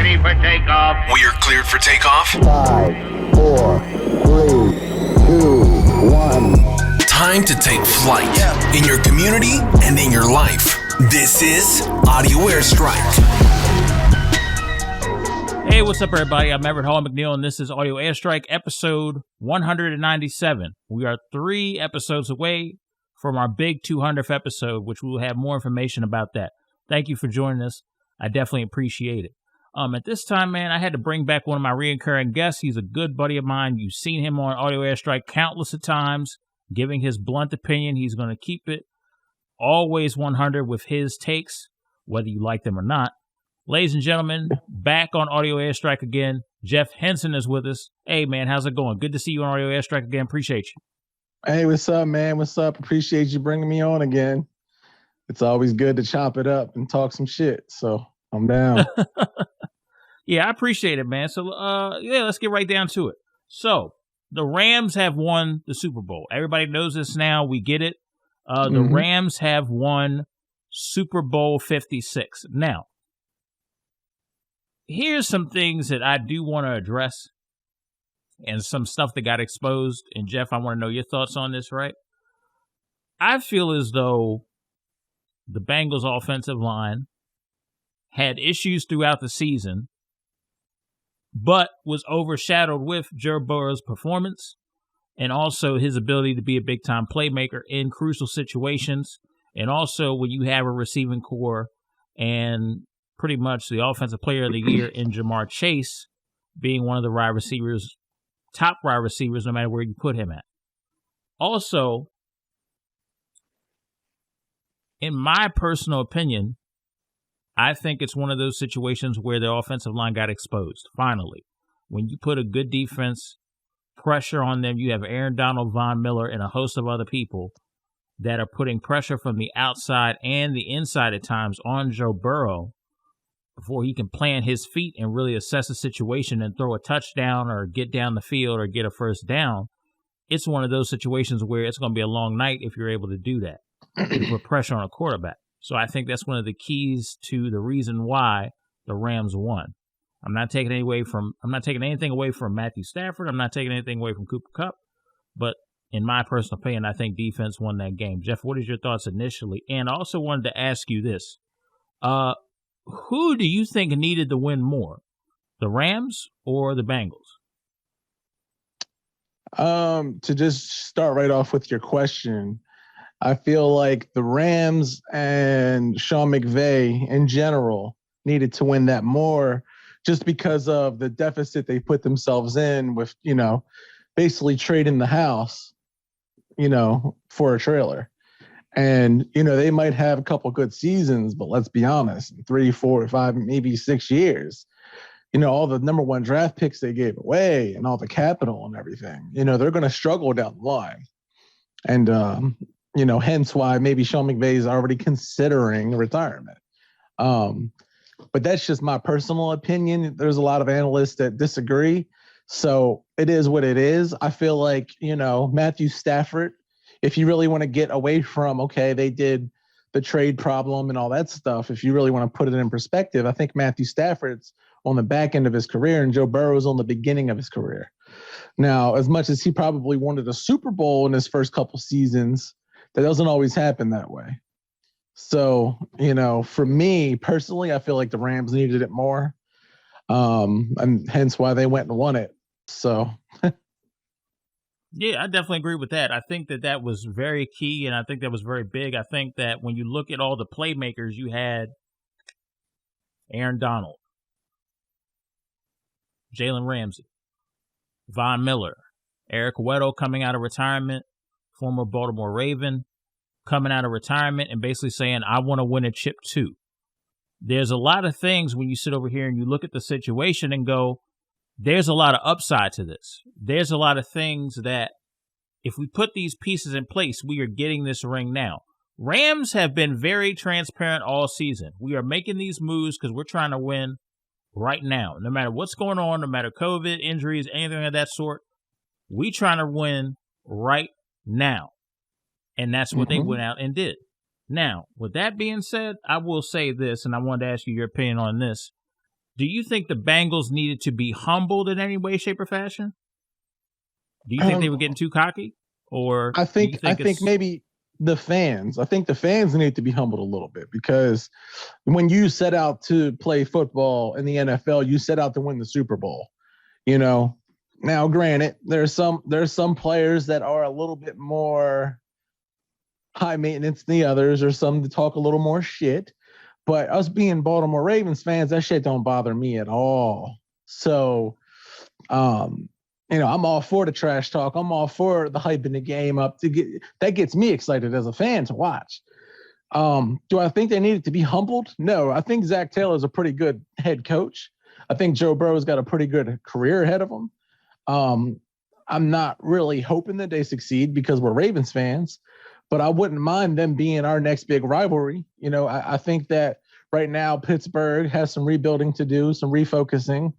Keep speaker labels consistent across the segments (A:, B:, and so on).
A: ready for takeoff.
B: We are cleared for takeoff.
C: 5, 4, 3, 2, 1.
B: Time to take flight in your community and in your life. This is Audio Airstrike.
D: Hey, what's up, everybody? I'm Everett Hall-McNeill, and this is Audio Airstrike, episode 197. We are 3 episodes away from our big 200th episode, which we will have more information about that. Thank you for joining us. I definitely appreciate it. At this time, man, I had to bring back one of my reoccurring guests. He's a good buddy of mine. You've seen him on Audio Airstrike countless of times, giving his blunt opinion. He's going to keep it always 100 with his takes, whether you like them or not. Ladies and gentlemen, back on Audio Airstrike again. Jeff Henson is with us. Hey, man, how's it going? Good to see you on Audio Airstrike again. Appreciate you.
E: Hey, what's up, man? What's up? Appreciate you bringing me on again. It's always good to chop it up and talk some shit. So I'm down.
D: Yeah, I appreciate it, man. So, let's get right down to it. So, the Rams have won the Super Bowl. Everybody knows this now. We get it. The Rams have won Super Bowl 56. Now, here's some things that I do want to address and some stuff that got exposed. And, Jeff, I want to know your thoughts on this, right? I feel as though the Bengals offensive line had issues throughout the season, but was overshadowed with Joe Burrow's performance and also his ability to be a big-time playmaker in crucial situations. And also when you have a receiving core and pretty much the offensive player of the year in Jamar Chase being one of the wide receivers, top wide receivers, no matter where you put him at. Also, in my personal opinion, I think it's one of those situations where the offensive line got exposed, finally. When you put a good defense, pressure on them, you have Aaron Donald, Von Miller, and a host of other people that are putting pressure from the outside and the inside at times on Joe Burrow before he can plant his feet and really assess the situation and throw a touchdown or get down the field or get a first down. It's one of those situations where it's going to be a long night if you're able to do that, put pressure on a quarterback. So I think that's one of the keys to the reason why the Rams won. I'm not taking anything away from Matthew Stafford. I'm not taking anything away from Cooper Kupp. But in my personal opinion, I think defense won that game. Jeff, what is your thoughts initially? And I also wanted to ask you this. Who do you think needed to win more, the Rams or the Bengals?
E: To just start right off with your question, I feel like the Rams and Sean McVay in general needed to win that more just because of the deficit they put themselves in with, basically trading the house, for a trailer. And, they might have a couple good seasons, but let's be honest, 3, 4, 5, maybe 6 years, all the number 1 draft picks they gave away and all the capital and everything, they're going to struggle down the line. And, hence why maybe Sean McVay is already considering retirement. But that's just my personal opinion. There's a lot of analysts that disagree. So it is what it is. I feel like, Matthew Stafford, if you really want to get away from, okay, they did the trade problem and all that stuff, if you really want to put it in perspective, I think Matthew Stafford's on the back end of his career and Joe Burrow's on the beginning of his career. Now, as much as he probably wanted a Super Bowl in his first couple seasons, that doesn't always happen that way. So, for me personally, I feel like the Rams needed it more. And hence why they went and won it. So,
D: yeah, I definitely agree with that. I think that was very key, and I think that was very big. I think that when you look at all the playmakers, you had Aaron Donald, Jalen Ramsey, Von Miller, Eric Weddle coming out of retirement, former Baltimore Raven, coming out of retirement and basically saying, I want to win a chip too. There's a lot of things when you sit over here and you look at the situation and go, there's a lot of upside to this. There's a lot of things that if we put these pieces in place, we are getting this ring now. Rams have been very transparent all season. We are making these moves because we're trying to win right now. No matter what's going on, no matter COVID, injuries, anything of that sort, we trying to win right now. And that's what they went out and did. Now, with that being said, I will say this, and I wanted to ask you your opinion on this. Do you think the Bengals needed to be humbled in any way, shape, or fashion? Do you think they were getting too cocky? Or
E: I think maybe the fans. I think the fans need to be humbled a little bit, because when you set out to play football in the NFL, you set out to win the Super Bowl. You know, now granted, there's some players that are a little bit more high maintenance than the others, or some to talk a little more shit. But us being Baltimore Ravens fans, that shit don't bother me at all. So, you know, I'm all for the trash talk. I'm all for the hyping the game up that gets me excited as a fan to watch. Do I think they needed to be humbled? No, I think Zach Taylor's a pretty good head coach. I think Joe Burrow's got a pretty good career ahead of him. I'm not really hoping that they succeed because we're Ravens fans, but I wouldn't mind them being our next big rivalry. You know, I think that right now Pittsburgh has some rebuilding to do, some refocusing.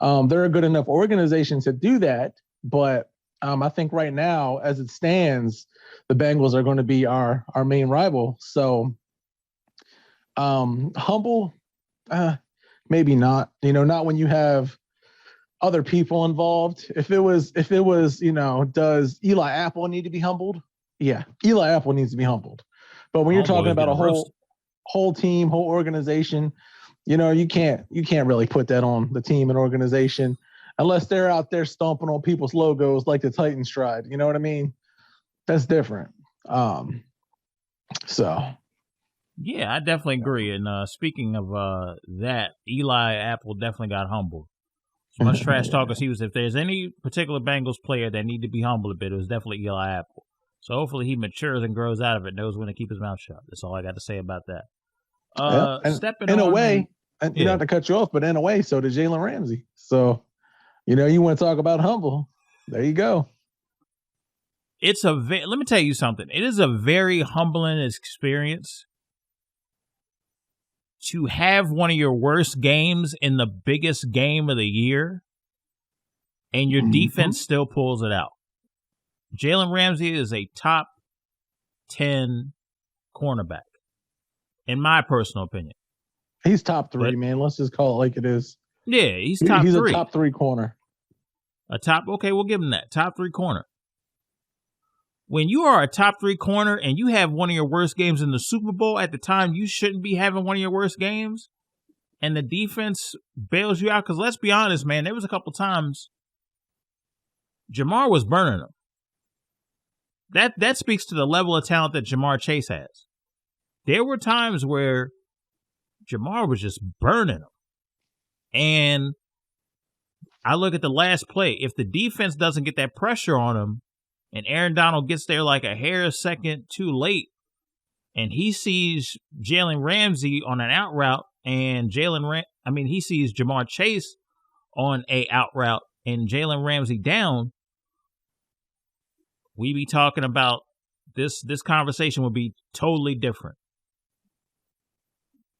E: They're a good enough organization to do that, but I think right now, as it stands, the Bengals are going to be our main rival. So, humble, maybe not. You know, not when you have other people involved. If it was, you know, does Eli Apple need to be humbled? Yeah, Eli Apple needs to be humbled. But when you're talking about a whole team, whole organization, you know, you can't really put that on the team and organization unless they're out there stomping on people's logos like the Titans tried. You know what I mean? That's different. So.
D: Yeah, I definitely agree. And speaking of that, Eli Apple definitely got humbled. As much trash talk as he was, if there's any particular Bengals player that need to be humbled a bit, it was definitely Eli Apple. So hopefully he matures and grows out of it, knows when to keep his mouth shut. That's all I got to say about that. Stepping
E: in
D: on,
E: a way, not to cut you off, but in a way, so did Jalen Ramsey. So, you know, you want to talk about humble. There you go.
D: Let me tell you something. It is a very humbling experience to have one of your worst games in the biggest game of the year and your defense still pulls it out. Jalen Ramsey is a top 10 cornerback, in my personal opinion.
E: He's top 3, man. Let's just call it like it is.
D: Yeah, he's top 3.
E: He's a top 3 corner.
D: Okay, we'll give him that. Top 3 corner. When you are a top 3 corner and you have one of your worst games in the Super Bowl at the time you shouldn't be having one of your worst games, and the defense bails you out, because let's be honest, man, there was a couple times Jamar was burning them. That speaks to the level of talent that Jamar Chase has. There were times where Jamar was just burning them. And I look at the last play. If the defense doesn't get that pressure on him, and Aaron Donald gets there like a hair a second too late, and he sees Jalen Ramsey on an out route, and he sees Jamar Chase on a out route, and Jalen Ramsey down, we be talking about this conversation would be totally different.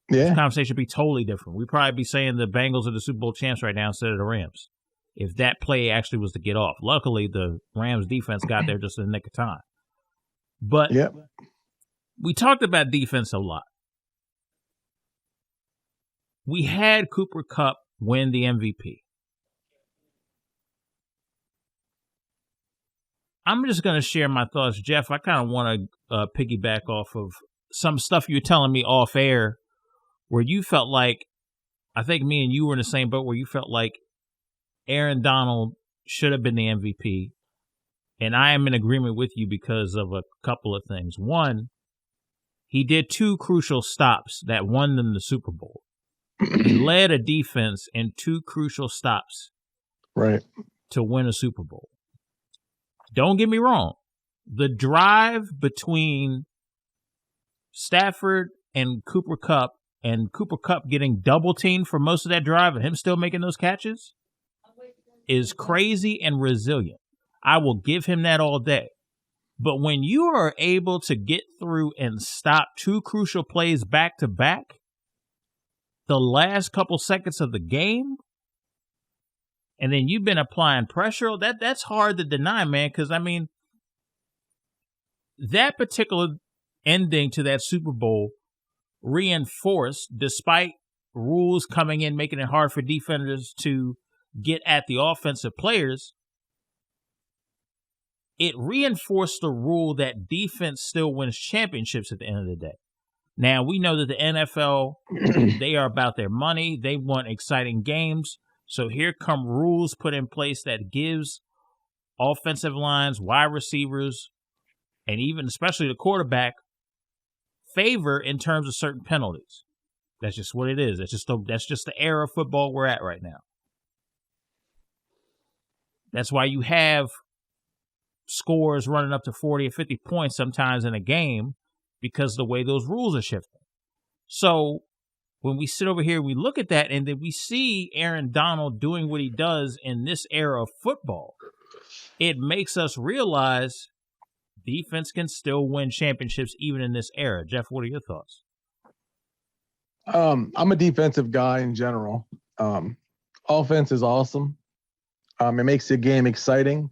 E: Yeah.
D: This conversation would be totally different. We'd probably be saying the Bengals are the Super Bowl champs right now instead of the Rams, if that play actually was to get off. Luckily, the Rams defense got there just in the nick of time. But we talked about defense a lot. We had Cooper Kupp win the MVP. I'm just going to share my thoughts. Jeff, I kind of want to piggyback off of some stuff you were telling me off air where you felt like, I think me and you were in the same boat, where you felt like Aaron Donald should have been the MVP. And I am in agreement with you because of a couple of things. One, he did 2 crucial stops that won them the Super Bowl. He led a defense in 2 crucial stops,
E: right,
D: to win a Super Bowl. Don't get me wrong. The drive between Stafford and Cooper Kupp getting double teamed for most of that drive and him still making those catches is crazy and resilient. I will give him that all day. But when you are able to get through and stop 2 crucial plays back to back, the last couple seconds of the game, and then you've been applying pressure, that's hard to deny, man, because, I mean, that particular ending to that Super Bowl reinforced, despite rules coming in, making it hard for defenders to get at the offensive players, it reinforced the rule that defense still wins championships at the end of the day. Now, we know that the NFL, they are about their money. They want exciting games. So here come rules put in place that gives offensive lines, wide receivers, and even especially the quarterback favor in terms of certain penalties. That's just what it is. That's just the era of football we're at right now. That's why you have scores running up to 40 or 50 points sometimes in a game, because of the way those rules are shifting. So when we sit over here, we look at that, and then we see Aaron Donald doing what he does in this era of football. It makes us realize defense can still win championships even in this era. Jeff, what are your thoughts?
E: I'm a defensive guy in general. Offense is awesome. It makes the game exciting,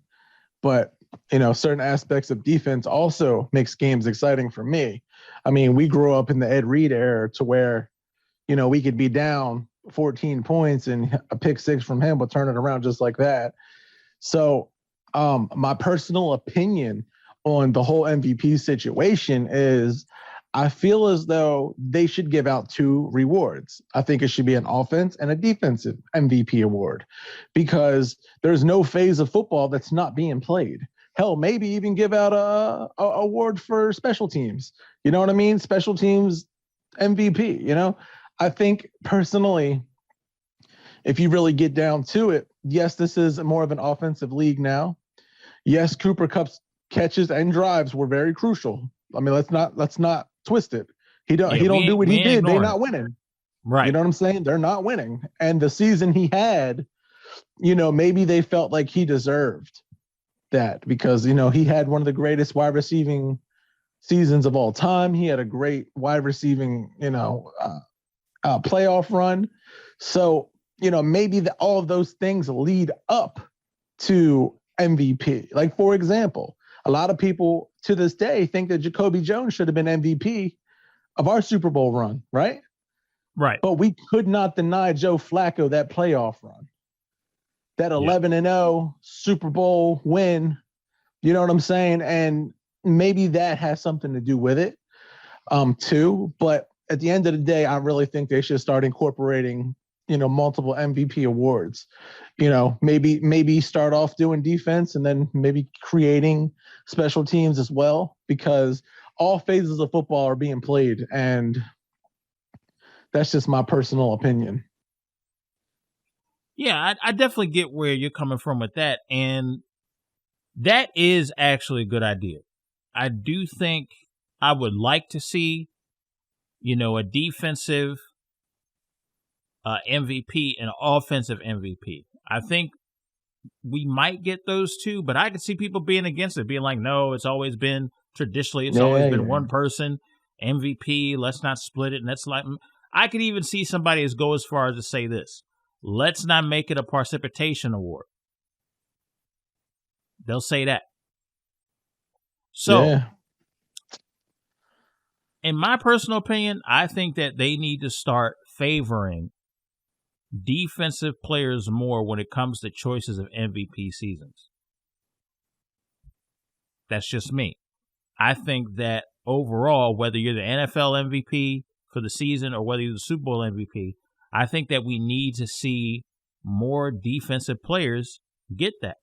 E: but certain aspects of defense also makes games exciting for me. I mean, we grew up in the Ed Reed era to where, we could be down 14 points and a pick six from him would turn it around just like that. So my personal opinion on the whole MVP situation is I feel as though they should give out two rewards. I think it should be an offense and a defensive MVP award, because there's no phase of football that's not being played. Hell, maybe even give out a award for special teams. You know what I mean? Special teams MVP, I think personally, if you really get down to it, yes, this is more of an offensive league now. Yes, Cooper Kupp's catches and drives were very crucial. I mean, let's not twist it. He don't do what he did. They're not winning.
D: Right.
E: You know what I'm saying? They're not winning. And the season he had, maybe they felt like he deserved that because, he had one of the greatest wide receiving seasons of all time. He had a great wide receiving, playoff run. So, maybe all of those things lead up to MVP. Like, for example, a lot of people to this day think that Jacoby Jones should have been MVP of our Super Bowl run, right?
D: Right.
E: But we could not deny Joe Flacco that playoff run. That 11-0 Super Bowl win, you know what I'm saying? And maybe that has something to do with it, too. But at the end of the day, I really think they should start incorporating, multiple MVP awards. Maybe start off doing defense and then maybe creating special teams as well, because all phases of football are being played. And that's just my personal opinion.
D: Yeah, I definitely get where you're coming from with that. And that is actually a good idea. I do think I would like to see, a defensive MVP and an offensive MVP. I think we might get those two, but I could see people being against it, being like, no, it's always been one person MVP. Let's not split it. And that's like, I could even see somebody go as far as to say this. Let's not make it a precipitation award. They'll say that. So, in my personal opinion, I think that they need to start favoring defensive players more when it comes to choices of MVP seasons. That's just me. I think that overall, whether you're the NFL MVP for the season or whether you're the Super Bowl MVP, I think that we need to see more defensive players get that.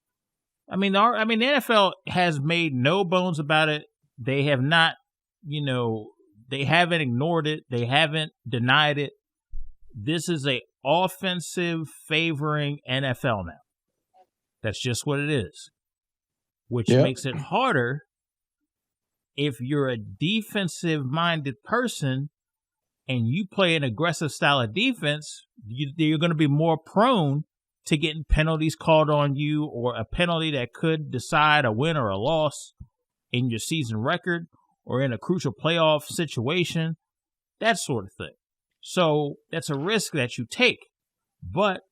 D: I mean, the NFL has made no bones about it. They have not, they haven't ignored it. They haven't denied it. This is a offensive favoring NFL now. That's just what it is, which makes it harder if you're a defensive-minded person and you play an aggressive style of defense. You're going to be more prone to getting penalties called on you, or a penalty that could decide a win or a loss in your season record or in a crucial playoff situation, that sort of thing. So that's a risk that you take. But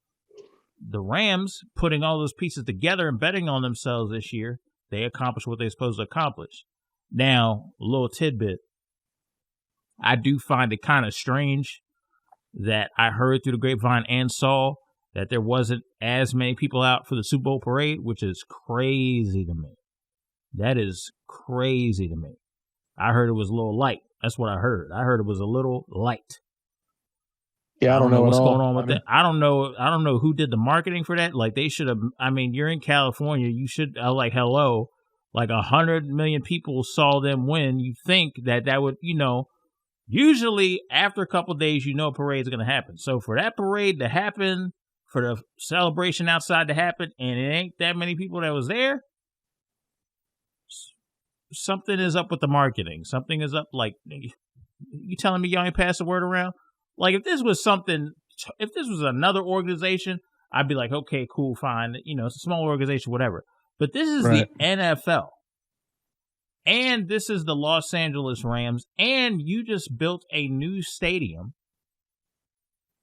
D: the Rams, putting all those pieces together and betting on themselves this year, they accomplished what they're supposed to accomplish. Now, a little tidbit. I do find it kind of strange that I heard through the grapevine and saw that there wasn't as many people out for the Super Bowl parade, which is crazy to me. That is crazy to me. I heard it was a little light. That's what I heard. I heard it was a little light.
E: Yeah, I don't know
D: what's
E: at all.
D: going on with that. I don't know who did the marketing for that. Like, they should have. I mean, you're in California. You should like, hello, like 100 million people saw them win. You think that would, usually after a couple of days, a parade's going to happen. So for that parade to happen, for the celebration outside to happen, and it ain't that many people that was there, something is up with the marketing. Something is up. Like, you telling me y'all ain't pass the word around? Like, if this was another organization, I'd be like, okay, cool, fine. It's a small organization, whatever. But this is the NFL. And this is the Los Angeles Rams. And you just built a new stadium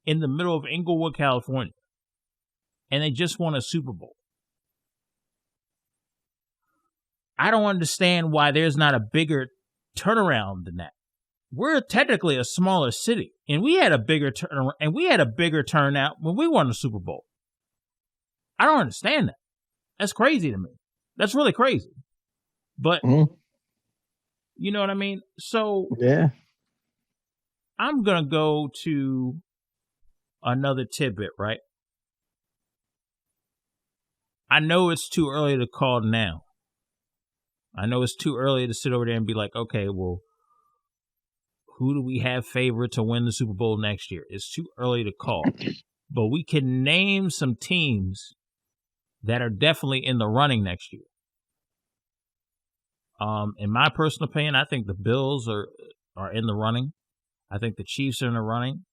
D: in the middle of Inglewood, California. And they just won a Super Bowl. I don't understand why there's not a bigger turnaround than that. We're technically a smaller city, and we had a bigger turnout when we won the Super Bowl. I don't understand that. That's crazy to me. That's really crazy. But you know what I mean? So
E: yeah,
D: I'm gonna go to another tidbit, right? I know it's too early to call now. I know it's too early to sit over there and be like, okay, well, who do we have favored to win the Super Bowl next year? It's too early to call. But we can name some teams that are definitely in the running next year. In my personal opinion, I think the Bills are in the running. I think the Chiefs are in the running.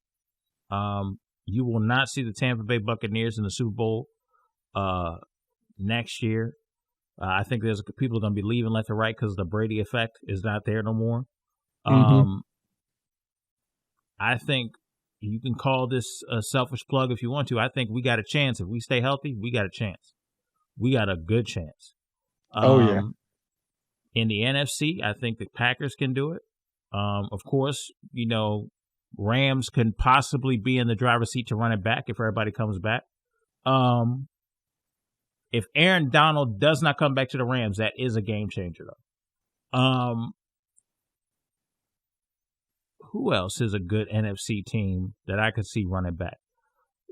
D: You will not see the Tampa Bay Buccaneers in the Super Bowl next year. I think there's people going to be leaving left and right because the Brady effect is not there no more. I think you can call this a selfish plug if you want to. I think we got a chance. If we stay healthy, we got a chance. We got a good chance. In the NFC, I think the Packers can do it. Of course, Rams can possibly be in the driver's seat to run it back if everybody comes back. If Aaron Donald does not come back to the Rams, that is a game changer, though. Who else is a good NFC team that I could see running back?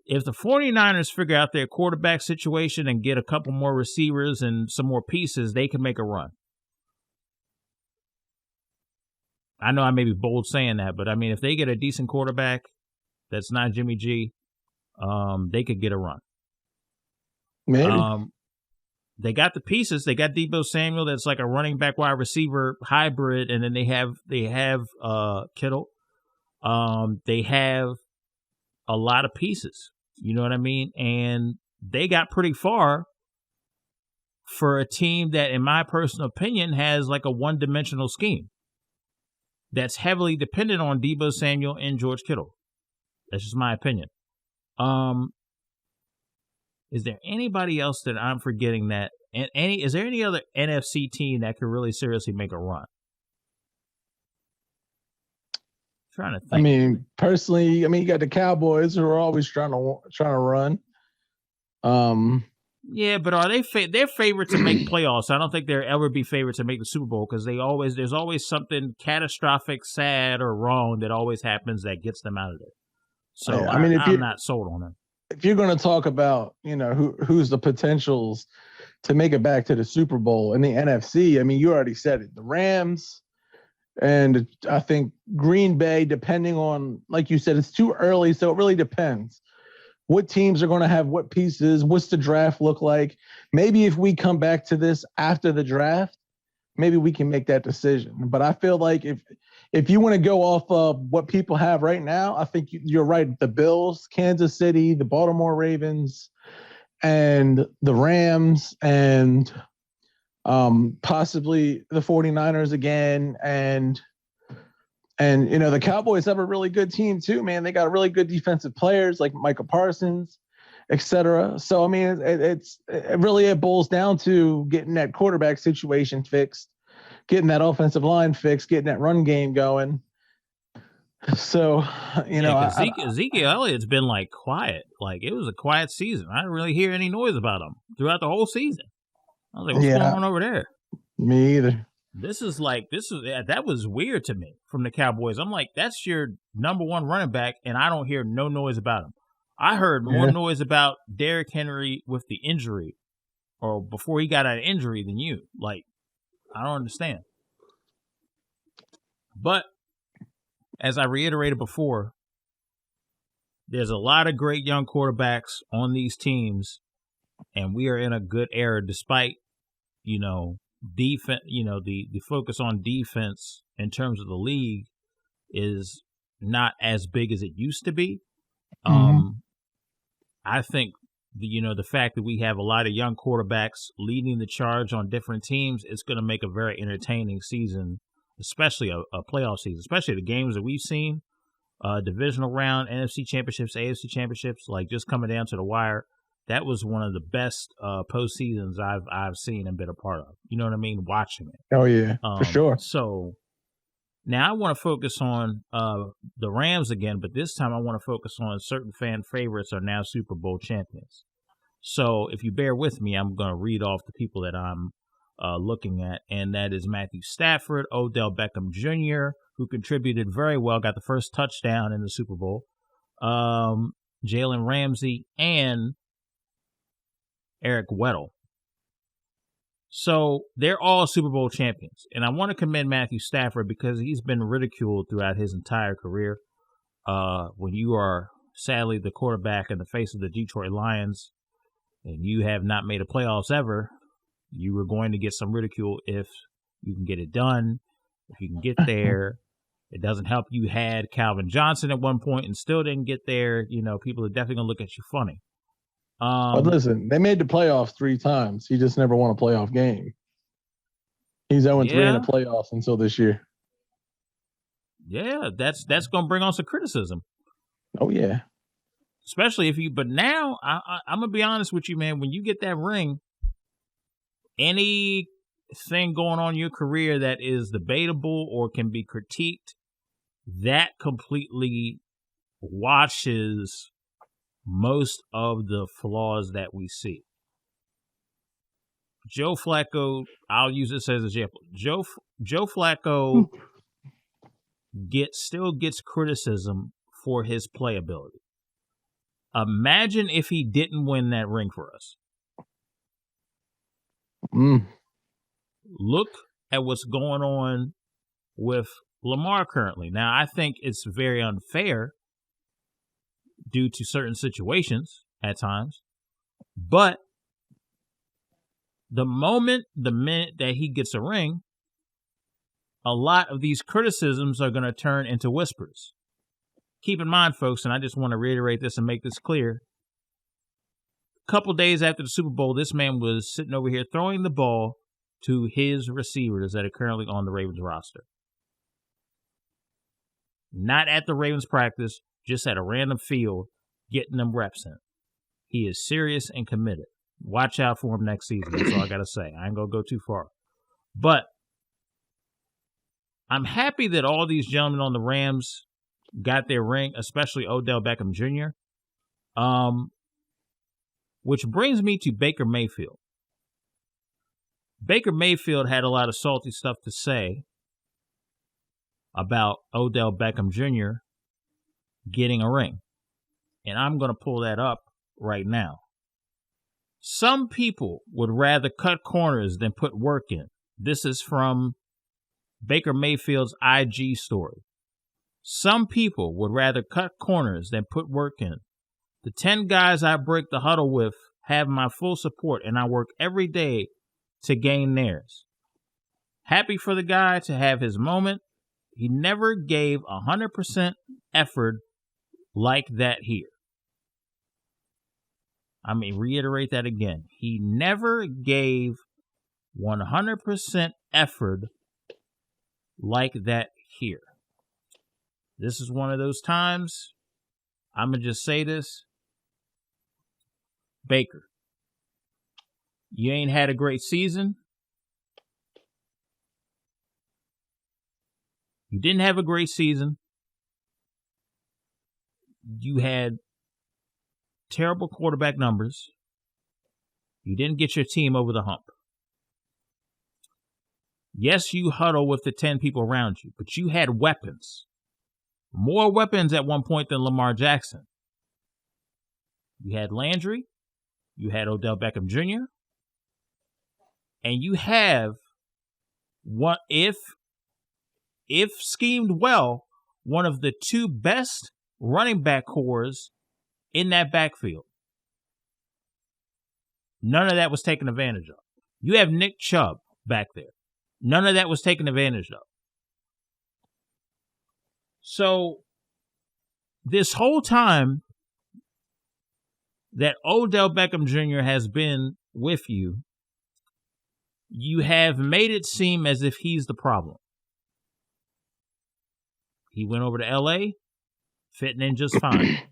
D: If the 49ers figure out their quarterback situation and get a couple more receivers and some more pieces, they can make a run. I know I may be bold saying that, but I mean, if they get a decent quarterback that's not Jimmy G, they could get a run.
E: Maybe.
D: They got the pieces. They got Deebo Samuel, that's like a running back wide receiver hybrid, and then they have Kittle. They have a lot of pieces. You know what I mean? And they got pretty far for a team that, in my personal opinion, has like a one-dimensional scheme that's heavily dependent on Deebo Samuel and George Kittle. That's just my opinion. Is there anybody else that I'm forgetting that? And is there any other NFC team that could really seriously make a run? I'm trying to think.
E: I mean, personally, you got the Cowboys who are always trying to run.
D: Yeah, but are they're favored to make playoffs? I don't think they'll ever be favored to make the Super Bowl because there's always something catastrophic, sad, or wrong that always happens that gets them out of there. So yeah, I'm not sold on them.
E: If you're going to talk about, who's the potentials to make it back to the Super Bowl in the NFC, I mean, you already said it. The Rams and I think Green Bay, depending on, like you said, it's too early, so it really depends. What teams are going to have what pieces? What's the draft look like? Maybe if we come back to this after the draft, maybe we can make that decision. But I feel like if you want to go off of what people have right now, I think you're right. The Bills, Kansas City, the Baltimore Ravens, and the Rams, and possibly the 49ers again. And the Cowboys have a really good team too, man. They got really good defensive players like Micah Parsons, et cetera. So, I mean, it boils down to getting that quarterback situation fixed, getting that offensive line fixed, getting that run game going. So,
D: Ezekiel Elliott's been like quiet. Like it was a quiet season. I didn't really hear any noise about him throughout the whole season. I was like, what's going on over there?
E: Me either.
D: That was weird to me from the Cowboys. I'm like, that's your number one running back, and I don't hear no noise about him. I heard more noise about Derrick Henry with the injury or before he got out of injury than you. Like, I don't understand. But as I reiterated before, there's a lot of great young quarterbacks on these teams, and we are in a good era despite, defense, the focus on defense in terms of the league is not as big as it used to be. I think the fact that we have a lot of young quarterbacks leading the charge on different teams is going to make a very entertaining season, especially a playoff season, especially the games that we've seen, divisional round, NFC championships, AFC championships, like just coming down to the wire. That was one of the best postseasons I've seen and been a part of. You know what I mean? Watching it.
E: Oh yeah, for sure.
D: So now I want to focus on the Rams again, but this time I want to focus on certain fan favorites are now Super Bowl champions. So if you bear with me, I'm going to read off the people that I'm looking at, and that is Matthew Stafford, Odell Beckham Jr., who contributed very well, got the first touchdown in the Super Bowl, Jalen Ramsey, and Eric Weddle. So they're all Super Bowl champions. And I want to commend Matthew Stafford because he's been ridiculed throughout his entire career. When you are sadly the quarterback in the face of the Detroit Lions and you have not made a playoffs ever, you are going to get some ridicule if you can get it done, if you can get there. It doesn't help you had Calvin Johnson at one point and still didn't get there. People are definitely going to look at you funny.
E: But listen, they made the playoffs 3 times. He just never won a playoff game. He's 0-3 in the playoffs until this year.
D: Yeah, that's going to bring on some criticism.
E: Oh, yeah.
D: Especially but now, I'm going to be honest with you, man. When you get that ring, anything going on in your career that is debatable or can be critiqued, that completely washes most of the flaws that we see. Joe Flacco, I'll use this as an example. Joe Flacco still gets criticism for his playability. Imagine if he didn't win that ring for us. Look at what's going on with Lamar currently. Now, I think it's very unfair due to certain situations at times. But the minute that he gets a ring, a lot of these criticisms are going to turn into whispers. Keep in mind, folks, and I just want to reiterate this and make this clear. A couple days after the Super Bowl, this man was sitting over here throwing the ball to his receivers that are currently on the Ravens roster. Not at the Ravens practice, just at a random field, getting them reps in. He is serious and committed. Watch out for him next season. That's all I got to say. I ain't going to go too far. But I'm happy that all these gentlemen on the Rams got their ring, especially Odell Beckham Jr., which brings me to Baker Mayfield. Baker Mayfield had a lot of salty stuff to say about Odell Beckham Jr. getting a ring. And I'm going to pull that up right now. Some people would rather cut corners than put work in. This is from Baker Mayfield's IG story. Some people would rather cut corners than put work in. The 10 guys I break the huddle with have my full support, and I work every day to gain theirs. Happy for the guy to have his moment. He never gave 100% effort like that here. Reiterate that again. He never gave 100% effort like that here. This is one of those times, I'm going to just say this. Baker, you ain't had a great season. You didn't have a great season. You had terrible quarterback numbers. You didn't get your team over the hump. Yes, you huddle with the 10 people around you, but you had weapons. More weapons at one point than Lamar Jackson. You had Landry. You had Odell Beckham Jr. And you have what, if schemed well, one of the two best running back cores in that backfield. None of that was taken advantage of. You have Nick Chubb back there. None of that was taken advantage of. So, this whole time that Odell Beckham Jr. has been with you, you have made it seem as if he's the problem. He went over to LA, fitting in just fine.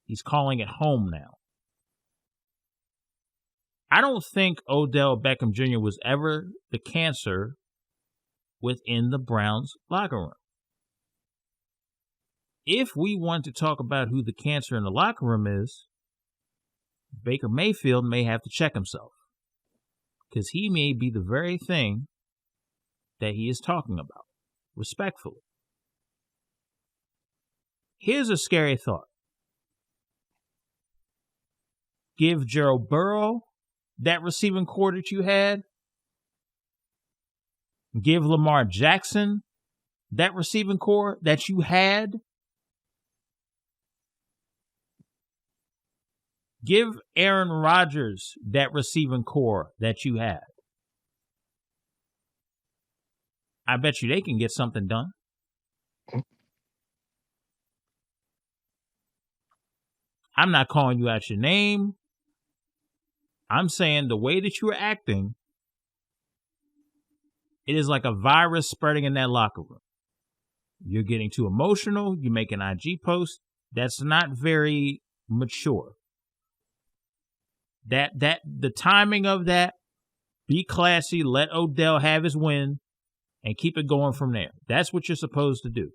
D: He's calling it home now. I don't think Odell Beckham Jr. was ever the cancer within the Browns locker room. If we want to talk about who the cancer in the locker room is, Baker Mayfield may have to check himself, because he may be the very thing that he is talking about, respectfully. Here's a scary thought. Give Joe Burrow that receiving core that you had. Give Lamar Jackson that receiving core that you had. Give Aaron Rodgers that receiving core that you had. I bet you they can get something done. I'm not calling you out your name. I'm saying the way that you are acting, it is like a virus spreading in that locker room. You're getting too emotional. You make an IG post. That's not very mature. The timing of that, be classy, let Odell have his win, and keep it going from there. That's what you're supposed to do.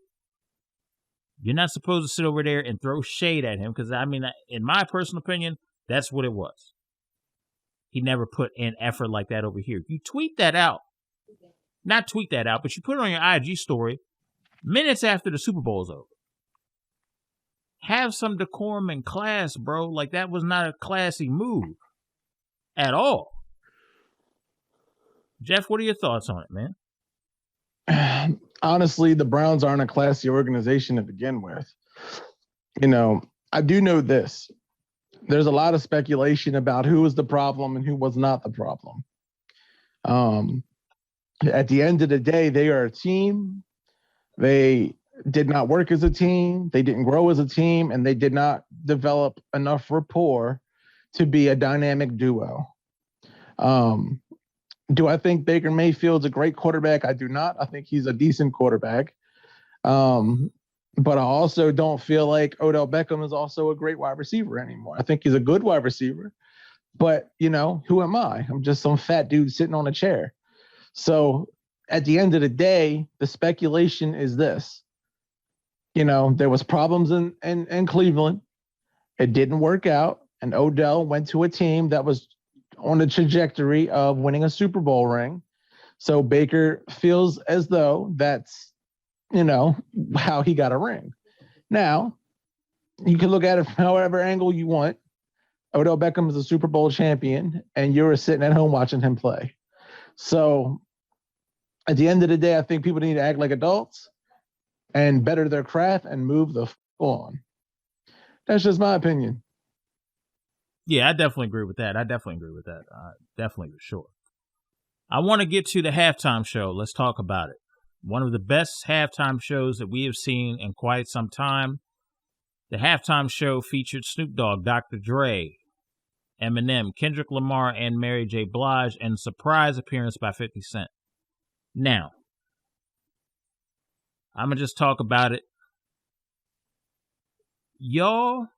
D: You're not supposed to sit over there and throw shade at him, because, I mean, in my personal opinion, that's what it was. He never put in effort like that over here. You tweet that out. Not tweet that out, but you put it on your IG story minutes after the Super Bowl is over. Have some decorum and class, bro. Like, that was not a classy move at all. Jeff, what are your thoughts on it, man?
E: Honestly, the Browns aren't a classy organization to begin with. You know, I do know this. There's a lot of speculation about who was the problem and who was not the problem. At the end of the day, they are a team. They did not work as a team. They didn't grow as a team, and they did not develop enough rapport to be a dynamic duo. Do I think Baker Mayfield's a great quarterback? I do not. I think he's a decent quarterback. But I also don't feel like Odell Beckham is also a great wide receiver anymore. I think he's a good wide receiver. But, you know, who am I? I'm just some fat dude sitting on a chair. So at the end of the day, the speculation is this. You know, there was problems in Cleveland. It didn't work out. And Odell went to a team that was on the trajectory of winning a Super Bowl ring. So Baker feels as though that's, you know, how he got a ring. Now, you can look at it from however angle you want. Odell Beckham is a Super Bowl champion, and you're sitting at home watching him play. So at the end of the day, I think people need to act like adults and better their craft and move the on. That's just my opinion.
D: Yeah, I definitely agree with that. Definitely for sure. I want to get to the halftime show. Let's talk about it. One of the best halftime shows that we have seen in quite some time. The halftime show featured Snoop Dogg, Dr. Dre, Eminem, Kendrick Lamar, and Mary J. Blige, and surprise appearance by 50 Cent. Now, I'm going to just talk about it. Y'all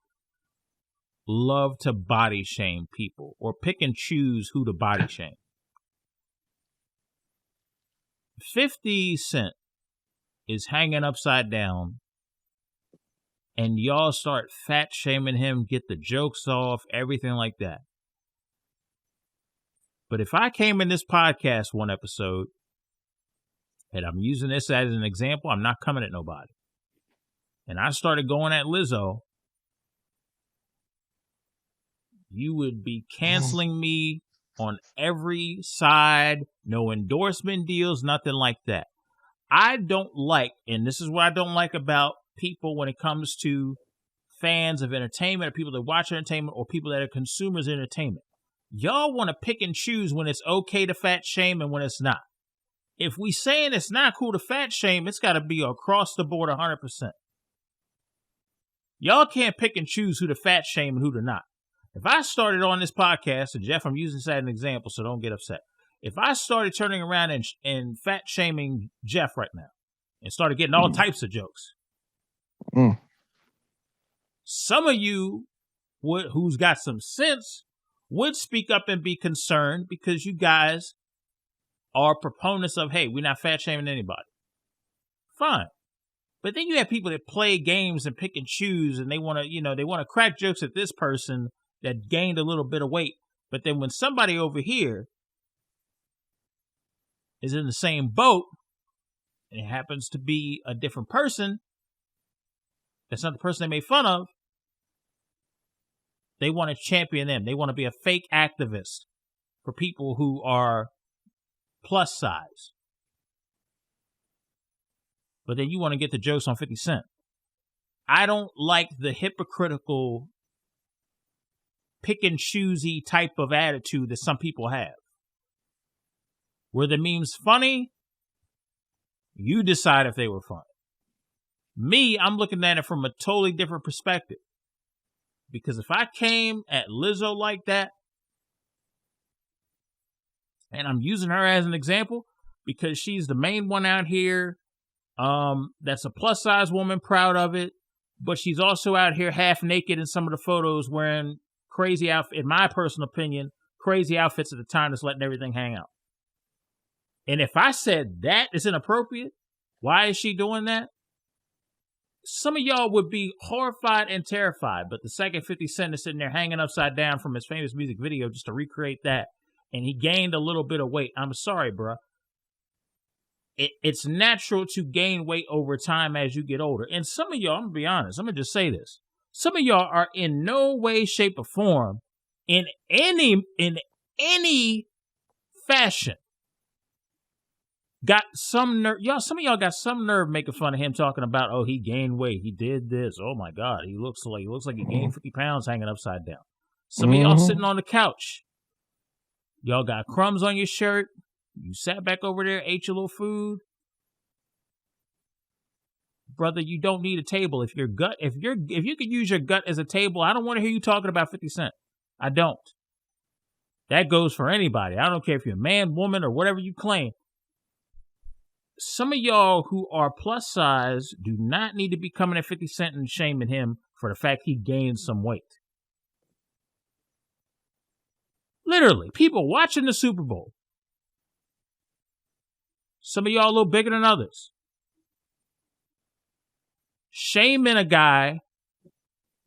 D: love to body shame people or pick and choose who to body shame. 50 Cent is hanging upside down and y'all start fat shaming him, get the jokes off, everything like that. But if I came in this podcast one episode, and I'm using this as an example, I'm not coming at nobody, and I started going at Lizzo, you would be canceling me on every side, no endorsement deals, nothing like that. I don't like, and this is what I don't like about people when it comes to fans of entertainment, or people that watch entertainment, or people that are consumers of entertainment. Y'all want to pick and choose when it's okay to fat shame and when it's not. If we saying it's not cool to fat shame, it's got to be across the board 100%. Y'all can't pick and choose who to fat shame and who to not. If I started on this podcast, and Jeff, I'm using this as an example, so don't get upset. If I started turning around and fat shaming Jeff right now and started getting all types of jokes, some of you who's got some sense would speak up and be concerned because you guys are proponents of, hey, we're not fat shaming anybody. Fine. But then you have people that play games and pick and choose, and they want to crack jokes at this person that gained a little bit of weight. But then when somebody over here is in the same boat, and it happens to be a different person, that's not the person they made fun of, they want to champion them. They want to be a fake activist for people who are plus size. But then you want to get the jokes on 50 Cent. I don't like the hypocritical, pick and choosy type of attitude that some people have. Were the memes funny? You decide if they were funny. Me, I'm looking at it from a totally different perspective. Because if I came at Lizzo like that, and I'm using her as an example because she's the main one out here that's a plus size woman, proud of it, but she's also out here half naked in some of the photos wearing crazy outfits, in my personal opinion, crazy outfits at the time that's letting everything hang out. And if I said that is inappropriate, why is she doing that? Some of y'all would be horrified and terrified, but the second 50 Cent is sitting there hanging upside down from his famous music video just to recreate that, and he gained a little bit of weight. I'm sorry, bruh. It's natural to gain weight over time as you get older. And some of y'all, I'm going to be honest, I'm going to just say this. Some of y'all are in no way, shape, or form, in any fashion, got some nerve. Some of y'all got some nerve making fun of him, talking about, oh, he gained weight, he did this, oh my God, he looks like he gained 50 pounds hanging upside down. Some of y'all sitting on the couch, y'all got crumbs on your shirt, you sat back over there, ate your little food. Brother, you don't need a table. If you could use your gut as a table, I don't want to hear you talking about 50 Cent. I don't. That goes for anybody. I don't care if you're a man, woman, or whatever you claim. Some of y'all who are plus size do not need to be coming at 50 Cent and shaming him for the fact he gained some weight. Literally, people watching the Super Bowl. Some of y'all a little bigger than others. Shaming a guy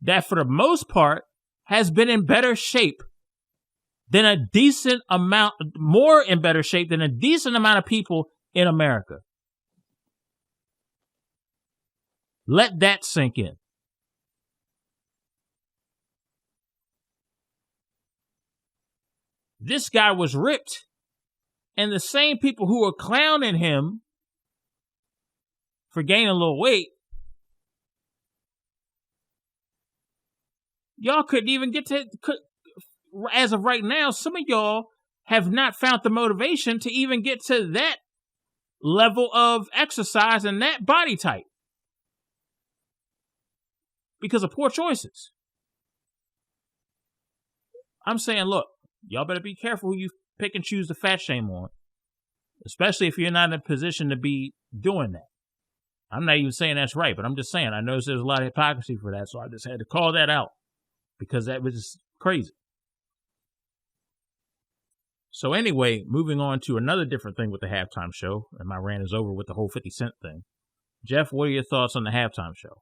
D: that for the most part has been in better shape than a decent amount, more in better shape than a decent amount of people in America. Let that sink in. This guy was ripped, and the same people who were clowning him for gaining a little weight, y'all couldn't even get to, as of right now, some of y'all have not found the motivation to even get to that level of exercise and that body type because of poor choices. I'm saying, look, y'all better be careful who you pick and choose to fat shame on, especially if you're not in a position to be doing that. I'm not even saying that's right, but I'm just saying, I noticed there's a lot of hypocrisy for that, so I just had to call that out because that was just crazy. So anyway, moving on to another different thing with the halftime show, and my rant is over with the whole 50 Cent thing. Jeff, what are your thoughts on the halftime show?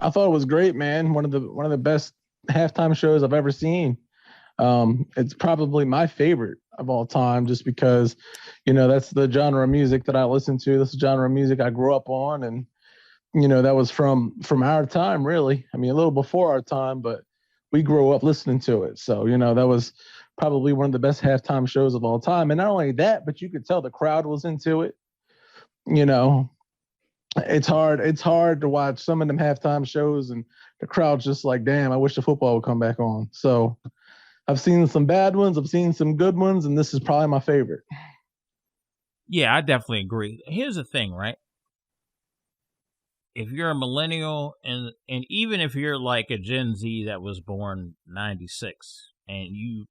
E: I thought it was great, man. One of the best halftime shows I've ever seen. It's probably my favorite of all time, just because, that's the genre of music that I listen to. This is the genre of music I grew up on, and that was from our time, really. I mean, a little before our time, but we grew up listening to it. So, that was probably one of the best halftime shows of all time. And not only that, but you could tell the crowd was into it. It's hard to watch some of them halftime shows and the crowd's just like, damn, I wish the football would come back on. So I've seen some bad ones, I've seen some good ones, and this is probably my favorite.
D: Yeah, I definitely agree. Here's the thing, right? If you're a millennial, and even if you're like a Gen Z that was born 96, and you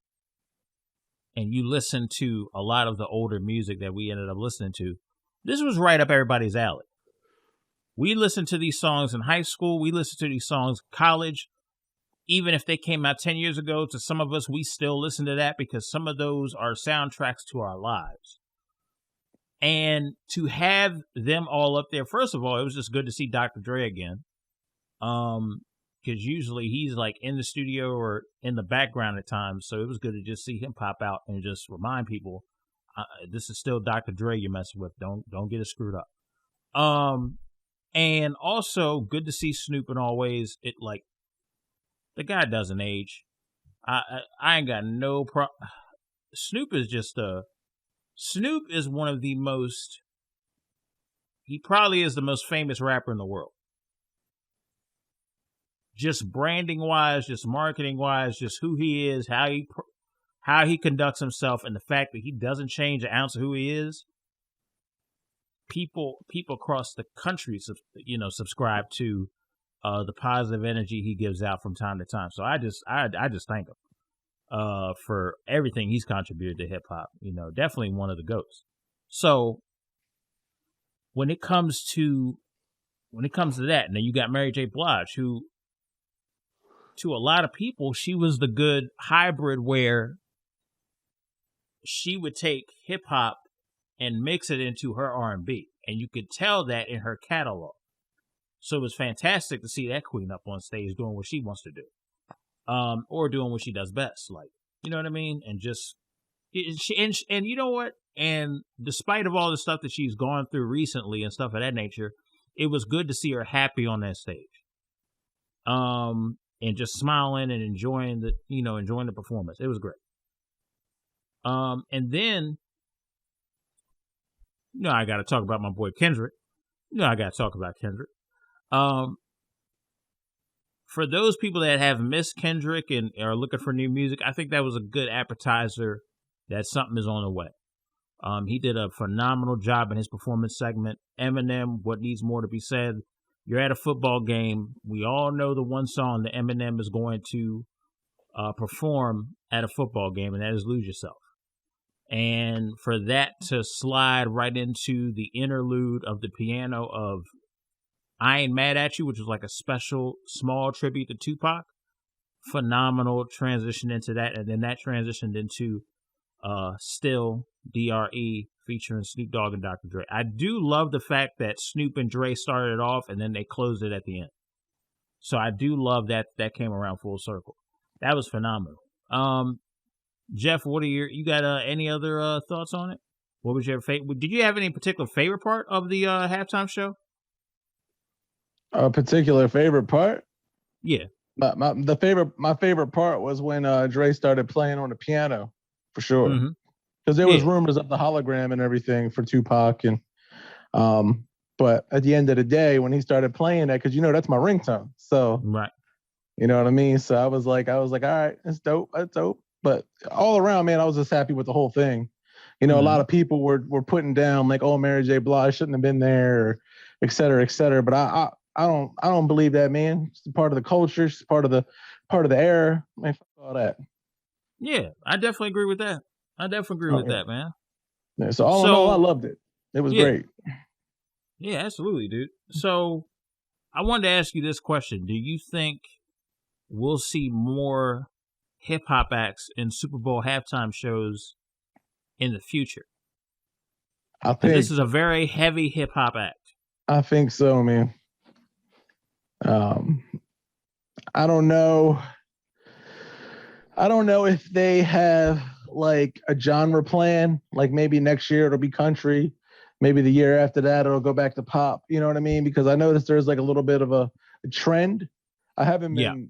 D: listen to a lot of the older music that we ended up listening to, this was right up everybody's alley. We listened to these songs in high school. We listened to these songs in college. Even if they came out 10 years ago, to some of us, we still listen to that because some of those are soundtracks to our lives. And to have them all up there, first of all, it was just good to see Dr. Dre again. Because usually he's like in the studio or in the background at times. So it was good to just see him pop out and just remind people, this is still Dr. Dre you're messing with. Don't get it screwed up. And also good to see Snoop in all ways. It like, the guy doesn't age. I ain't got no problem. Snoop is one of the most, he probably is the most famous rapper in the world. Just branding wise, just marketing wise, just who he is, how he conducts himself, and the fact that he doesn't change an ounce of who he is. People across the country, subscribe to the positive energy he gives out from time to time. So I just thank him for everything he's contributed to hip hop. Definitely one of the GOATs. So when it comes to that, and then you got Mary J. Blige, who to a lot of people, she was the good hybrid where she would take hip hop and mix it into her R&B, and you could tell that in her catalog. So it was fantastic to see that queen up on stage doing what she wants to do, or doing what she does best. Like, you know what I mean? And just, and you know what? And despite of all the stuff that she's gone through recently and stuff of that nature, it was good to see her happy on that stage, and just smiling and enjoying the performance. It was great. And then, I got to talk about my boy Kendrick. I got to talk about Kendrick. For those people that have missed Kendrick and are looking for new music, I think that was a good appetizer that something is on the way. He did a phenomenal job in his performance segment. Eminem, What Needs More to Be Said. You're at a football game. We all know the one song that Eminem is going to perform at a football game, and that is Lose Yourself. And for that to slide right into the interlude of the piano of I Ain't Mad at You, which was like a special small tribute to Tupac, phenomenal transition into that. And then that transitioned into Still, DRE, featuring Snoop Dogg and Dr. Dre. I do love the fact that Snoop and Dre started it off and then they closed it at the end. So I do love that came around full circle. That was phenomenal. Jeff, what are you got any other thoughts on it? What was your favorite? Did you have any particular favorite part of the halftime show?
E: A particular favorite part?
D: Yeah.
E: My favorite part was when Dre started playing on the piano, for sure. Because there was rumors of the hologram and everything for Tupac, and but at the end of the day, when he started playing that, because that's my ringtone, so
D: right,
E: you know what I mean. So I was like, all right, that's dope. But all around, man, I was just happy with the whole thing. A lot of people were putting down like, oh, Mary J. Blige shouldn't have been there, or et cetera, et cetera. But I don't believe that, man. It's part of the culture. It's part of the era. Man, fuck all that.
D: Yeah, I definitely agree with that. That, man.
E: Yeah, so all in all, I loved it. It was great.
D: Yeah, absolutely, dude. So I wanted to ask you this question. Do you think we'll see more hip hop acts in Super Bowl halftime shows in the future? I think this is a very heavy hip hop act.
E: I think so, man. Um, I don't know. I don't know if they have like a genre plan. Like maybe next year it'll be country. Maybe the year after that it'll go back to pop. You know what I mean? Because I noticed there's like a little bit of a trend. I haven't been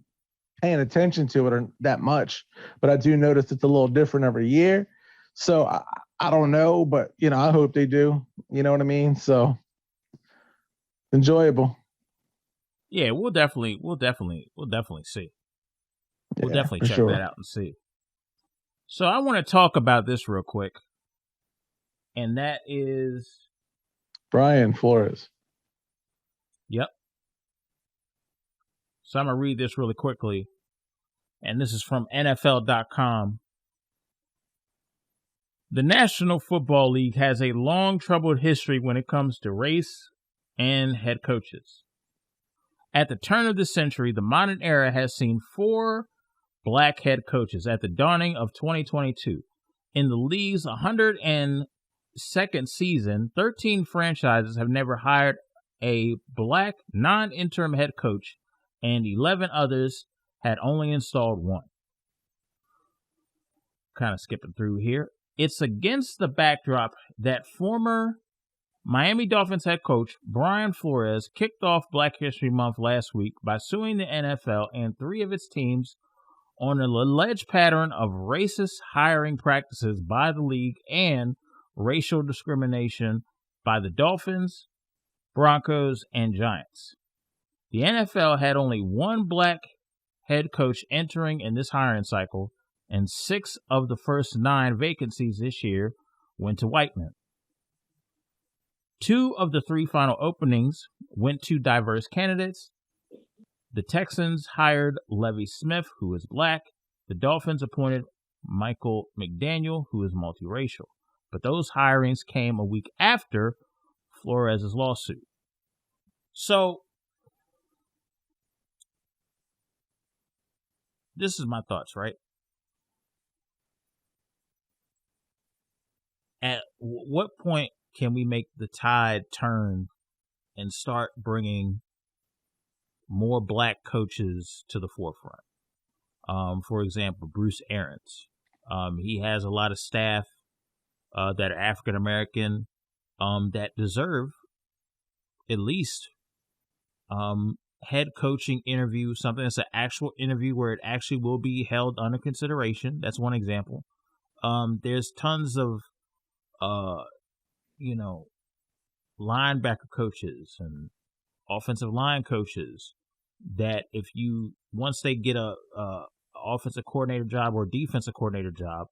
E: paying attention to it that much, but I do notice it's a little different every year. So I don't know, but I hope they do. You know what I mean? So enjoyable.
D: Yeah, we'll definitely see. We'll definitely check that out and see. So I want to talk about this real quick, and that is
E: Brian Flores.
D: Yep. So I'm going to read this really quickly, and this is from NFL.com. The National Football League has a long, troubled history when it comes to race and head coaches. At the turn of the century, the modern era has seen 4 black head coaches at the dawning of 2022. In the league's 102nd season, 13 franchises have never hired a black non-interim head coach, and 11 others had only installed one. Kind of skipping through here. It's against the backdrop that former Miami Dolphins head coach Brian Flores kicked off Black History Month last week by suing the NFL and 3 of its teams on an alleged pattern of racist hiring practices by the league and racial discrimination by the Dolphins, Broncos, and Giants. The NFL had only one black head coach entering in this hiring cycle, and 6 of the first 9 vacancies this year went to white men. 2 of the 3 final openings went to diverse candidates. The Texans hired Levy Smith, who is black. The Dolphins appointed Michael McDaniel, who is multiracial. But those hirings came a week after Flores' lawsuit. So, this is my thoughts, right? At what point can we make the tide turn and start bringing more black coaches to the forefront? For example, Bruce Arians. He has a lot of staff that are African American that deserve at least head coaching interview, something that's an actual interview where it actually will be held under consideration. That's one example. There's tons of linebacker coaches and offensive line coaches that once they get a offensive coordinator job or defensive coordinator job,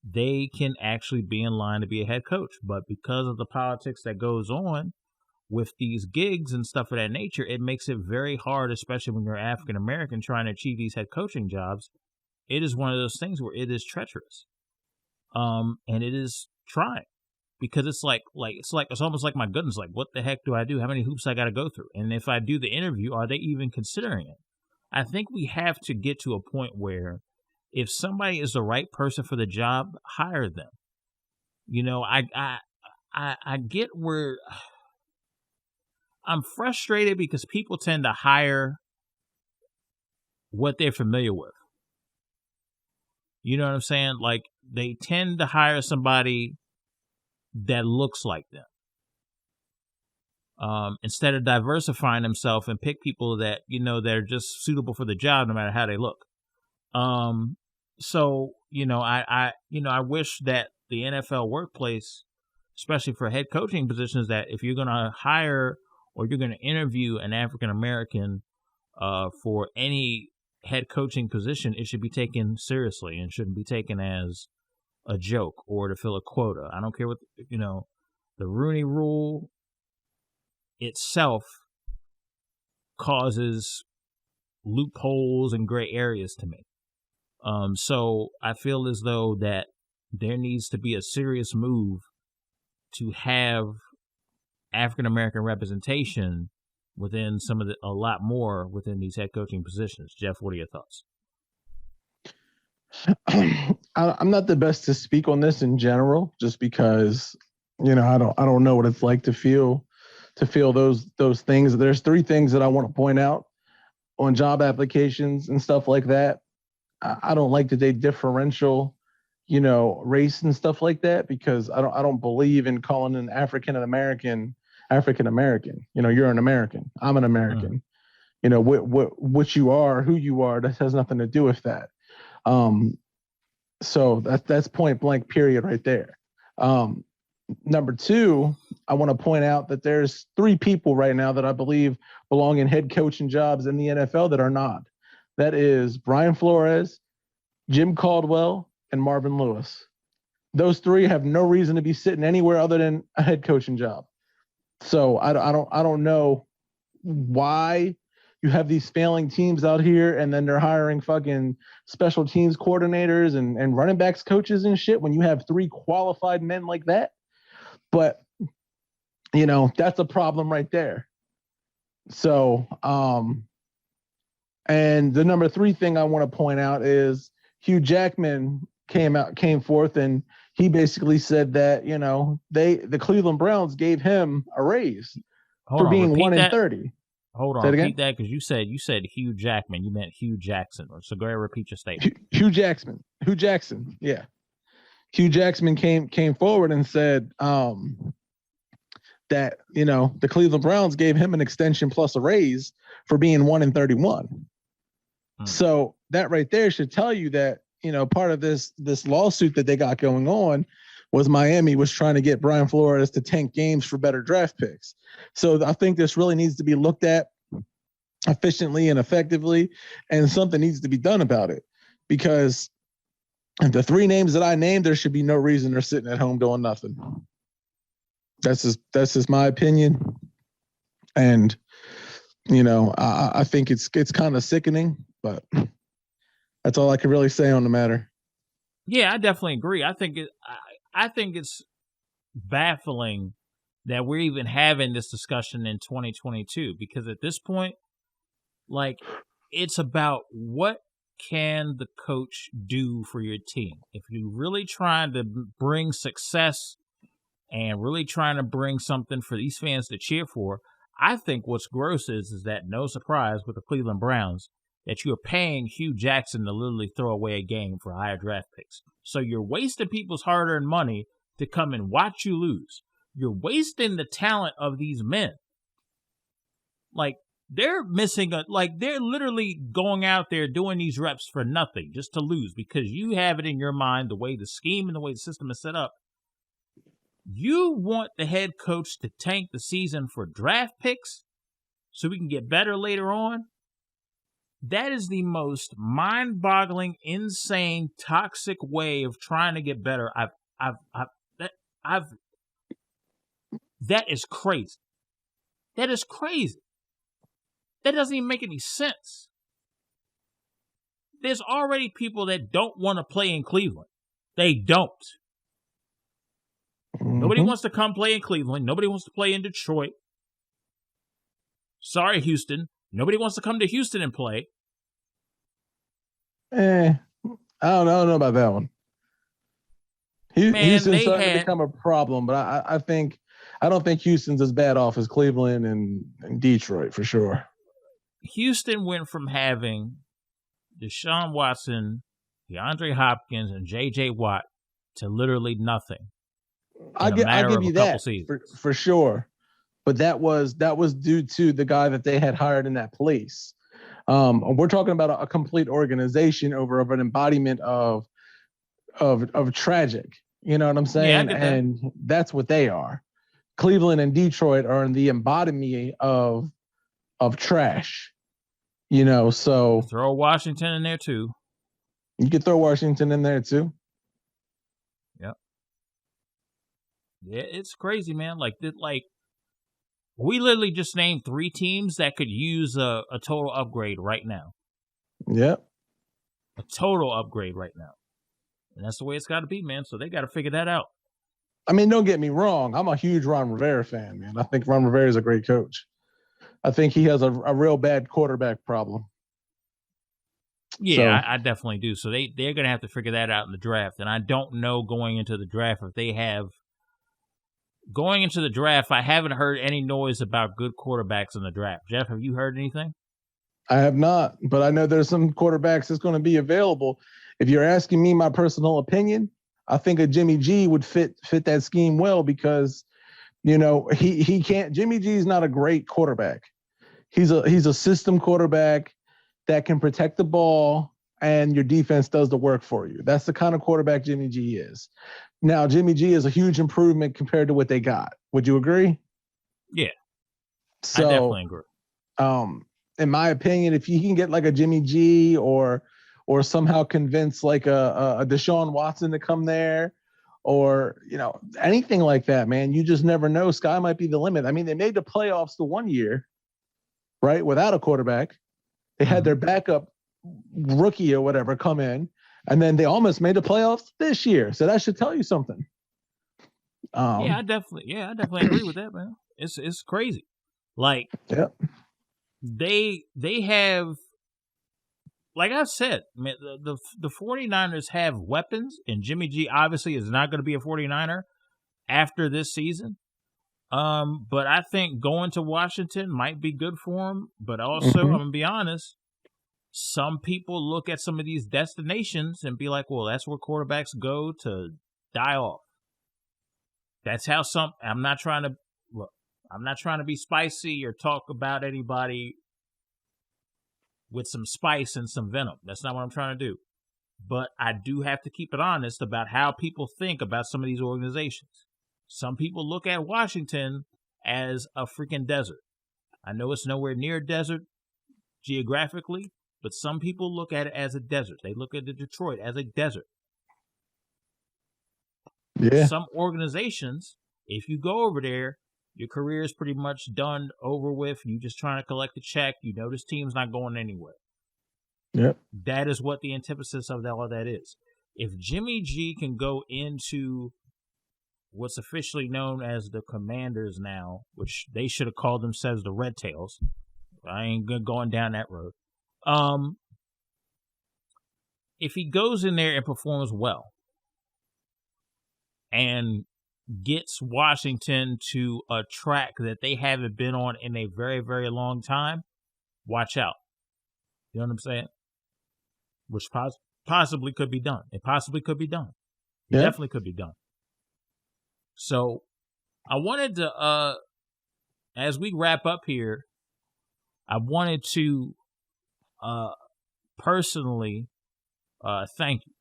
D: they can actually be in line to be a head coach. But because of the politics that goes on with these gigs and stuff of that nature, it makes it very hard, especially when you're African American trying to achieve these head coaching jobs. It is one of those things where it is treacherous. And it is trying, because it's it's almost like, my goodness, like, what the heck do I do? How many hoops I got to go through? And if I do the interview, are they even considering it? I think we have to get to a point where if somebody is the right person for the job, hire them. I get where I'm frustrated because people tend to hire what they're familiar with. You know what I'm saying? Like, they tend to hire somebody that looks like them, instead of diversifying themselves and pick people that, they're just suitable for the job no matter how they look. So, I wish that the NFL workplace, especially for head coaching positions, that if you're going to hire or you're going to interview an African American for any head coaching position, it should be taken seriously and shouldn't be taken as a joke or to fill a quota. I don't care what, the Rooney Rule itself causes loopholes and gray areas to me. So I feel as though that there needs to be a serious move to have African American representation within a lot more within these head coaching positions. Jeff, what are your thoughts?
E: I'm not the best to speak on this in general, just because, I don't know what it's like to feel to feel those things. There's 3 things that I want to point out on job applications and stuff like that. I don't like that they differential, race and stuff like that, because I don't believe in calling an African American. You're an American. I'm an American. What you are, who you are, that has nothing to do with that. So that's point blank period right there. Number 2, I want to point out that there's 3 people right now that I believe belong in head coaching jobs in the NFL that are not. That is Brian Flores, Jim Caldwell, and Marvin Lewis. Those 3 have no reason to be sitting anywhere other than a head coaching job. So I don't know why you have these failing teams out here, and then they're hiring fucking special teams coordinators and running backs coaches and shit when you have 3 qualified men like that. But, that's a problem right there. So, and the number 3 thing I want to point out is Hugh Jackman came forth, and he basically said that, the Cleveland Browns gave him a raise for being 1-30.
D: Hold on, repeat that, because you said Hugh Jackman. You meant Hugh Jackson. So go ahead and repeat your statement.
E: Hugh Jackson. Yeah. Hugh Jackman came forward and said that, the Cleveland Browns gave him an extension plus a raise for being 1-31. So that right there should tell you that, part of this lawsuit that they got going on was Miami was trying to get Brian Flores to tank games for better draft picks. So I think this really needs to be looked at efficiently and effectively, and something needs to be done about it, because the 3 names that I named, there should be no reason they're sitting at home doing nothing. That's just my opinion. And, I think it's kind of sickening, but that's all I can really say on the matter.
D: Yeah, I definitely agree. I think it's baffling that we're even having this discussion in 2022, because at this point, it's about what can the coach do for your team. If you're really trying to bring success and really trying to bring something for these fans to cheer for, I think what's gross is that, no surprise with the Cleveland Browns, that you're paying Hugh Jackson to literally throw away a game for higher draft picks. So you're wasting people's hard-earned money to come and watch you lose. You're wasting the talent of these men. They're missing they're literally going out there doing these reps for nothing, just to lose, because you have it in your mind, the way the scheme and the way the system is set up. You want the head coach to tank the season for draft picks so we can get better later on? That is the most mind-boggling, insane, toxic way of trying to get better. That is crazy. That is crazy. That doesn't even make any sense. There's already people that don't want to play in Cleveland. They don't. Mm-hmm. Nobody wants to come play in Cleveland. Nobody wants to play in Detroit. Sorry, Houston. Nobody wants to come to Houston and play.
E: I don't know about that one. Houston's starting to become a problem, but I don't think Houston's as bad off as Cleveland and Detroit for sure.
D: Houston went from having Deshaun Watson, DeAndre Hopkins, and J.J. Watt to literally nothing.
E: I'll give you that for sure. But that was due to the guy that they had hired in that place. We're talking about a complete organization over an embodiment of tragic. You know what I'm saying?
D: Yeah,
E: and that's what they are. Cleveland and Detroit are in the embodiment of trash. So
D: throw Washington in there too.
E: You could throw Washington in there too.
D: Yep. Yeah, it's crazy, man. We literally just named 3 teams that could use a total upgrade right now.
E: Yep.
D: A total upgrade right now. And that's the way it's got to be, man. So they got to figure that out.
E: I mean, don't get me wrong. I'm a huge Ron Rivera fan, man. I think Ron Rivera is a great coach. I think he has a real bad quarterback problem.
D: Yeah, I definitely do. So they're going to have to figure that out in the draft. And I don't know going into the draft if they have going into the draft, I haven't heard any noise about good quarterbacks in the draft. Jeff, have you heard anything?
E: I have not, but I know there's some quarterbacks that's going to be available. If you're asking me my personal opinion, I think a Jimmy G would fit that scheme well because, he can't. Jimmy G is not a great quarterback. He's a system quarterback that can protect the ball and your defense does the work for you. That's the kind of quarterback Jimmy G is. Now, Jimmy G is a huge improvement compared to what they got. Would you agree?
D: Yeah.
E: So,
D: I definitely agree.
E: In my opinion, if you can get like a Jimmy G or somehow convince like a Deshaun Watson to come there or, anything like that, man, you just never know. Sky might be the limit. I mean, they made the playoffs the one year, right, without a quarterback. They had their backup rookie or whatever come in, and then they almost made the playoffs this year. So that should tell you something.
D: I definitely agree with that, man. It's crazy. Like,
E: yeah.
D: They have, like I said, man, the 49ers have weapons, and Jimmy G obviously is not going to be a 49er after this season. But I think going to Washington might be good for him. But also, I'm going to be honest, some people look at some of these destinations and be like, well, that's where quarterbacks go to die off. That's how I'm not trying to be spicy or talk about anybody with some spice and some venom. That's not what I'm trying to do. But I do have to keep it honest about how people think about some of these organizations. Some people look at Washington as a freaking desert. I know it's nowhere near a desert geographically, but some people look at it as a desert. They look at Detroit as a desert.
E: Yeah.
D: Some organizations, if you go over there, your career is pretty much done, over with. You just trying to collect a check. You know this team's not going anywhere.
E: Yep.
D: That is what the antithesis of all that is. If Jimmy G can go into what's officially known as the Commanders now, which they should have called themselves the Red Tails. I ain't going down that road. If he goes in there and performs well and gets Washington to a track that they haven't been on in a very, very long time, watch out. You know what I'm saying? Which possibly could be done. It possibly could be done. It definitely could be done. So I wanted to, as we wrap up here, I wanted to personally thank you.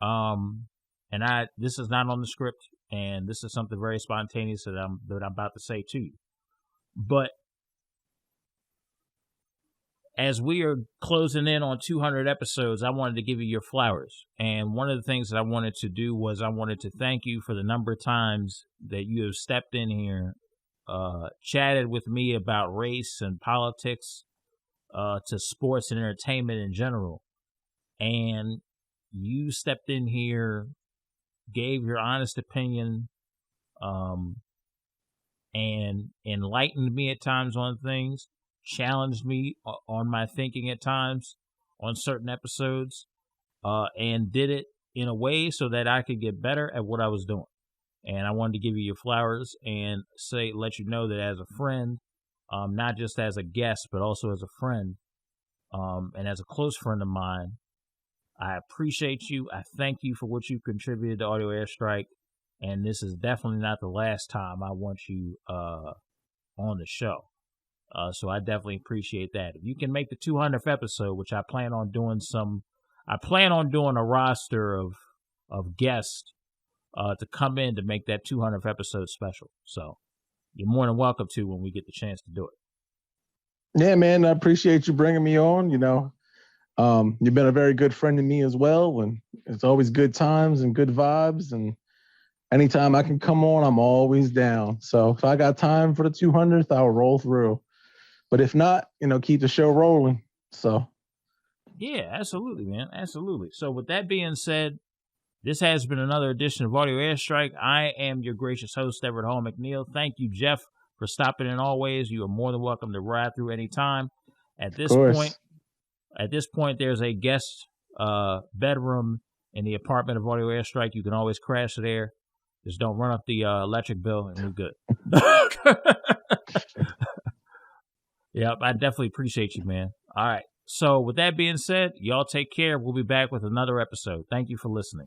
D: And this is not on the script, and this is something very spontaneous that I'm about to say to you. But as we are closing in on 200 episodes, I wanted to give you your flowers. And one of the things that I wanted to do was I wanted to thank you for the number of times that you have stepped in here, chatted with me about race and politics, to sports and entertainment in general. And you stepped in here, gave your honest opinion, and enlightened me at times on things, challenged me on my thinking at times on certain episodes, and did it in a way so that I could get better at what I was doing. And I wanted to give you your flowers and let you know that as a friend, not just as a guest, but also as a friend, and as a close friend of mine, I appreciate you. I thank you for what you've contributed to Audio Airstrike. And this is definitely not the last time I want you on the show. So I definitely appreciate that. If you can make the 200th episode, which I plan on doing a roster of guests to come in to make that 200th episode special. So you're more than welcome to when we get the chance to do it.
E: Yeah, man, I appreciate you bringing me on. You've been a very good friend to me as well, and it's always good times and good vibes, and anytime I can come on, I'm always down. So if I got time for the 200th, I'll roll through. But if not, keep the show rolling. So
D: yeah, absolutely, man. Absolutely. So with that being said, this has been another edition of Audio Airstrike. I am your gracious host, Everett Hall-McNeill. Thank you, Jeff, for stopping in always. You are more than welcome to ride through any time. At this point, there's a guest bedroom in the apartment of Audio Airstrike. You can always crash there. Just don't run up the electric bill and we're good. Yep, I definitely appreciate you, man. All right. So with that being said, y'all take care. We'll be back with another episode. Thank you for listening.